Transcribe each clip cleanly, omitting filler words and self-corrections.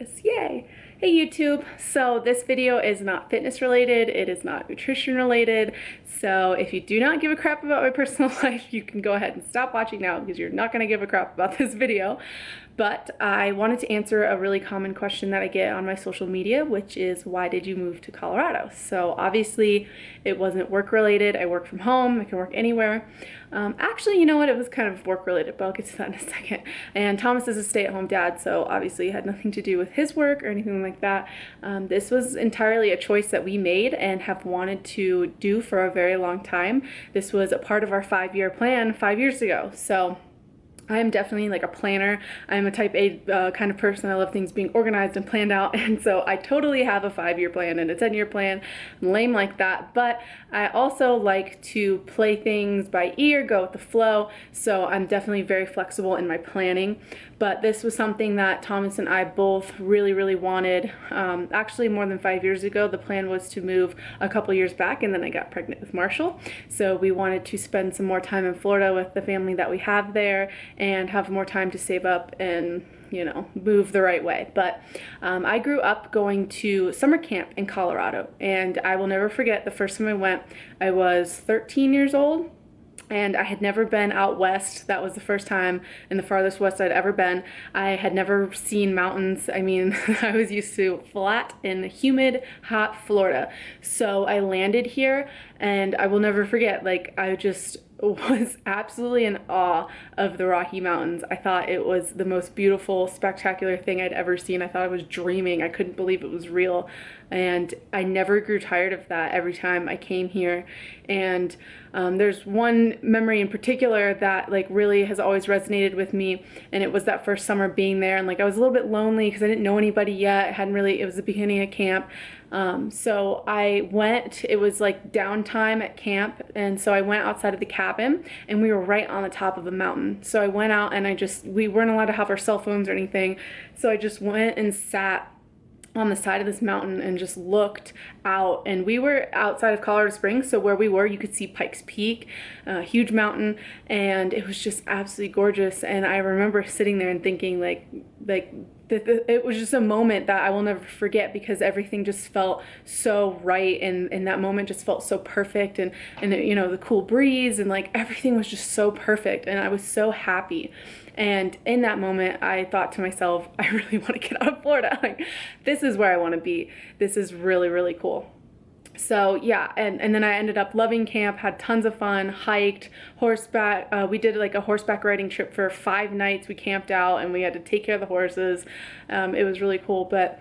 fitness. Yay! Hey YouTube! So this video is not fitness related, it is not nutrition related, so if you do not give a crap about my personal life, you can go ahead and stop watching now because you're not going to give a crap about this video. But I wanted to answer a really common question that I get on my social media, which is, why did you move to Colorado? So obviously it wasn't work related. I work from home, I can work anywhere. Actually, you know what, it was kind of work related, but I'll get to that in a second. And Thomas is a stay-at-home dad, so obviously it had nothing to do with his work or anything like that. This was entirely a choice that we made and have wanted to do for a very long time. This was a part of our 5-year plan 5 years ago. So I am definitely like a planner. I'm a type A kind of person. I love things being organized and planned out, and so I totally have a 5-year plan and a 10-year plan. I'm lame like that, but I also like to play things by ear, go with the flow, so I'm definitely very flexible in my planning. But this was something that Thomas and I both really wanted. Actually, more than 5 years ago, the plan was to move a couple years back, and then I got pregnant with Marshall. So we wanted to spend some more time in Florida with the family that we have there and have more time to save up and, you know, move the right way. But I grew up going to summer camp in Colorado, and I will never forget the first time I went. I was 13 years old. And I had never been out west. That was the first time in the farthest west I'd ever been. I had never seen mountains. I mean, I was used to flat and humid, hot Florida. So I landed here, and I will never forget, like, I just was absolutely in awe of the Rocky Mountains. I thought it was the most beautiful, spectacular thing I'd ever seen. I thought I was dreaming. I couldn't believe it was real. And I never grew tired of that every time I came here. And there's one memory in particular that like really has always resonated with me, and it was that first summer being there, and like I was a little bit lonely because I didn't know anybody yet. It was the beginning of camp. So I went, it was like downtime at camp, and so I went outside of the cabin, and we were right on the top of a mountain. So I went out, and we weren't allowed to have our cell phones or anything, so I just went and sat on the side of this mountain and just looked out. And we were outside of Colorado Springs, so where we were you could see Pikes Peak, a huge mountain, and it was just absolutely gorgeous. And I remember sitting there and thinking it was just a moment that I will never forget, because everything just felt so right, and that moment just felt so perfect, and you know, the cool breeze, and like everything was just so perfect, and I was so happy. And in that moment, I thought to myself, I really want to get out of Florida. Like, this is where I want to be. This is really cool. So yeah, and then I ended up loving camp, had tons of fun, hiked, horseback. We did like a horseback riding trip for 5 nights. We camped out, and we had to take care of the horses. It was really cool. But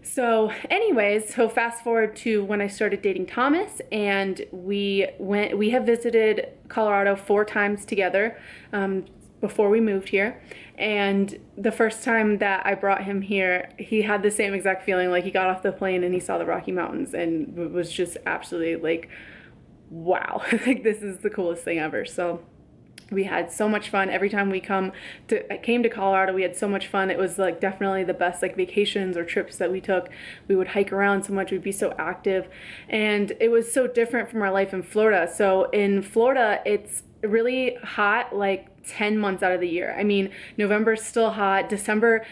so anyways, so fast forward to when I started dating Thomas, and we have visited Colorado 4 times together before we moved here. And the first time that I brought him here, he had the same exact feeling. Like, he got off the plane and he saw the Rocky Mountains, and it was just absolutely like, wow, like this is the coolest thing ever. So we had so much fun every time we came to Colorado. We had so much fun. It was like definitely the best like vacations or trips that we took. We would hike around so much, we'd be so active, and it was so different from our life in Florida. So in Florida, it's really hot like 10 months out of the year. I mean, November's still hot. December,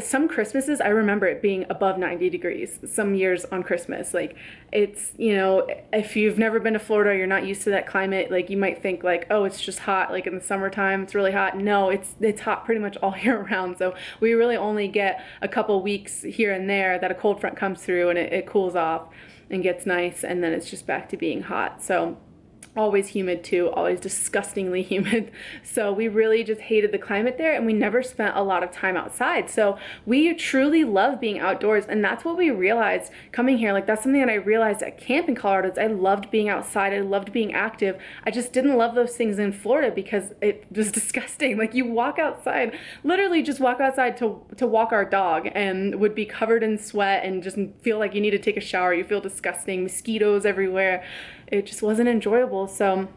some Christmases, I remember it being above 90 degrees some years on Christmas. Like, it's, you know, if you've never been to Florida, you're not used to that climate, like you might think like, oh, it's just hot like in the summertime, it's really hot. No, it's hot pretty much all year round. So we really only get a couple weeks here and there that a cold front comes through, and it cools off and gets nice, and then it's just back to being hot. So always humid too, always disgustingly humid. So we really just hated the climate there, and we never spent a lot of time outside. So we truly love being outdoors, and that's what we realized coming here. Like, that's something that I realized at camp in Colorado, is I loved being outside, I loved being active. I just didn't love those things in Florida because it was disgusting. Like, you walk outside, literally just walk outside to walk our dog, and would be covered in sweat and just feel like you need to take a shower. You feel disgusting, mosquitoes everywhere. It just wasn't enjoyable. So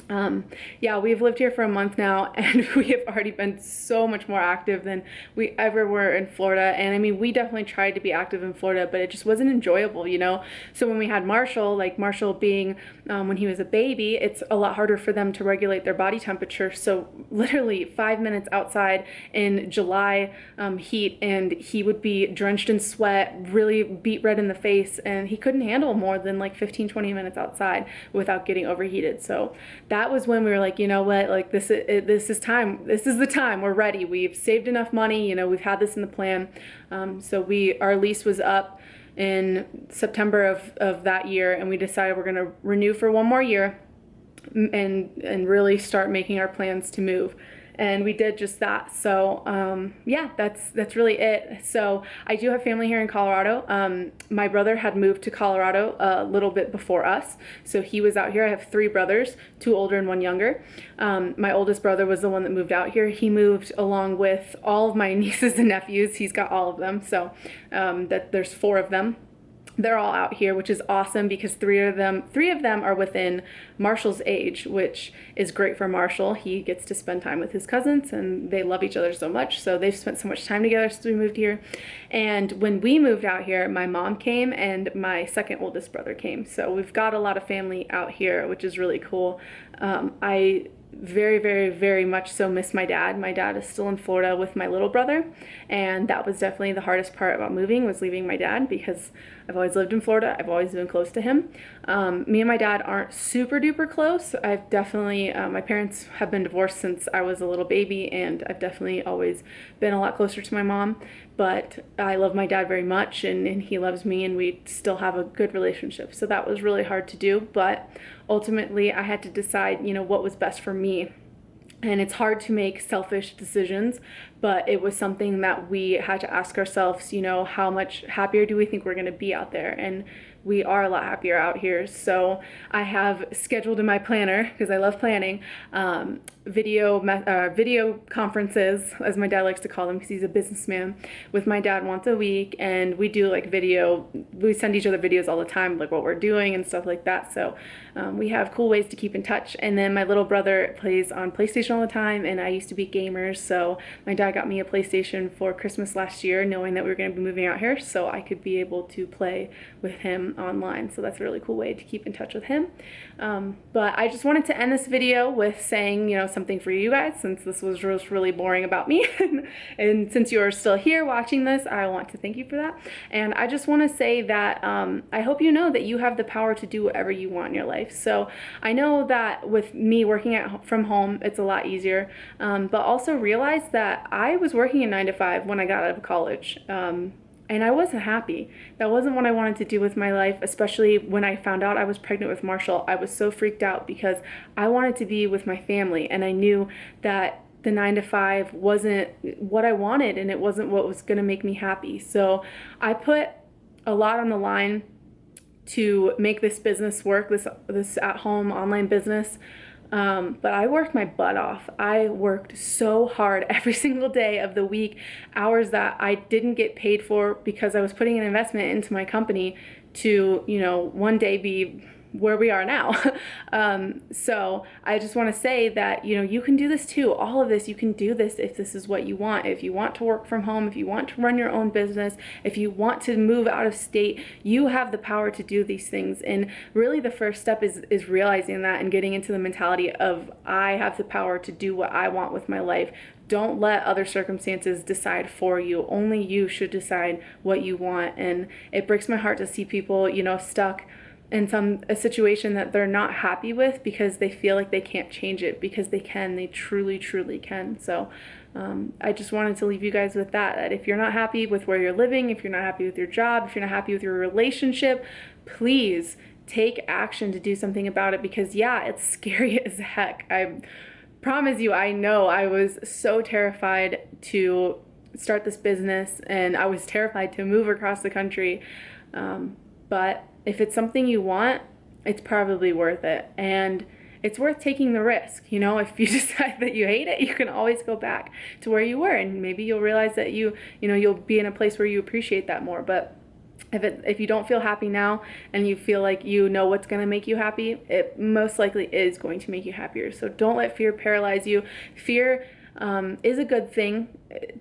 Yeah, we've lived here for a month now, and we have already been so much more active than we ever were in Florida. And I mean, we definitely tried to be active in Florida, but it just wasn't enjoyable, you know? So when we had Marshall, like Marshall being when he was a baby, it's a lot harder for them to regulate their body temperature. So literally 5 minutes outside in July heat, and he would be drenched in sweat, really beat red in the face, and he couldn't handle more than like 15-20 minutes outside without getting overheated. So that was when we were like, you know what, like this is time. This is the time. We're ready. We've saved enough money. You know, we've had this in the plan. So our lease was up in September of that year, and we decided we're going to renew for one more year and really start making our plans to move. And we did just that. So yeah, that's really it. So I do have family here in Colorado. My brother had moved to Colorado a little bit before us, so he was out here. I have 3 brothers, 2 older and 1 younger. My oldest brother was the one that moved out here. He moved along with all of my nieces and nephews. He's got all of them, so that there's 4 of them. They're all out here, which is awesome because 3 of them are within Marshall's age, which is great for Marshall. He gets to spend time with his cousins, and they love each other so much. So they've spent so much time together since we moved here. And when we moved out here, my mom came and my second oldest brother came. So we've got a lot of family out here, which is really cool. I very, very, very much so miss my dad. My dad is still in Florida with my little brother, and that was definitely the hardest part about moving, was leaving my dad, because I've always lived in Florida. I've always been close to him. Me and my dad aren't super duper close. I've definitely, my parents have been divorced since I was a little baby, and I've definitely always been a lot closer to my mom, but I love my dad very much, and he loves me, and we still have a good relationship. So that was really hard to do, but ultimately I had to decide, you know, what was best for me. And it's hard to make selfish decisions, but it was something that we had to ask ourselves, you know, how much happier do we think we're going to be out there? And we are a lot happier out here. So I have scheduled in my planner, because I love planning, video conferences, as my dad likes to call them, because he's a businessman, with my dad once a week. And we do like we send each other videos all the time, like what we're doing and stuff like that. So we have cool ways to keep in touch. And then my little brother plays on PlayStation all the time, and I used to be gamers, so my dad got me a PlayStation for Christmas last year, knowing that we were going to be moving out here, so I could be able to play with him online. So that's a really cool way to keep in touch with him. But I just wanted to end this video with saying, you know, something for you guys, since this was just really boring about me. And since you are still here watching this, I want to thank you for that. And I just want to say that I hope you know that you have the power to do whatever you want in your life. So I know that with me working from home, it's a lot easier, but also realize that I was working a 9 to 5 when I got out of college. And I wasn't happy. That wasn't what I wanted to do with my life, especially when I found out I was pregnant with Marshall. I was so freaked out because I wanted to be with my family, and I knew that the 9 to 5 wasn't what I wanted, and it wasn't what was going to make me happy. So I put a lot on the line to make this business work, this at-home online business. But I worked my butt off. I worked so hard every single day of the week, hours that I didn't get paid for, because I was putting an investment into my company to, you know, one day be where we are now. So I just want to say that, you know, you can do this too. All of this, you can do this if this is what you want. If you want to work from home, if you want to run your own business, if you want to move out of state, you have the power to do these things. And really the first step is realizing that and getting into the mentality of, I have the power to do what I want with my life. Don't let other circumstances decide for you. Only you should decide what you want. And it breaks my heart to see people, you know, stuck in a situation that they're not happy with because they feel like they can't change it, because they can. They truly, truly can. So I just wanted to leave you guys with that if you're not happy with where you're living, if you're not happy with your job, if you're not happy with your relationship, please take action to do something about it, because yeah, it's scary as heck. I promise you, I know I was so terrified to start this business, and I was terrified to move across the country, but if it's something you want, it's probably worth it. And it's worth taking the risk. You know, if you decide that you hate it, you can always go back to where you were, and maybe you'll realize that you'll be in a place where you appreciate that more. But If you don't feel happy now and you feel like you know what's going to make you happy, it most likely is going to make you happier. So don't let fear paralyze you. Fear is a good thing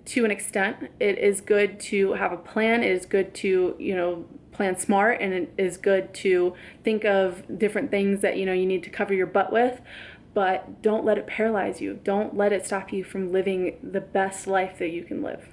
to an extent. It is good to have a plan. It is good to, plan smart, and it is good to think of different things that, you need to cover your butt with. But don't let it paralyze you. Don't let it stop you from living the best life that you can live.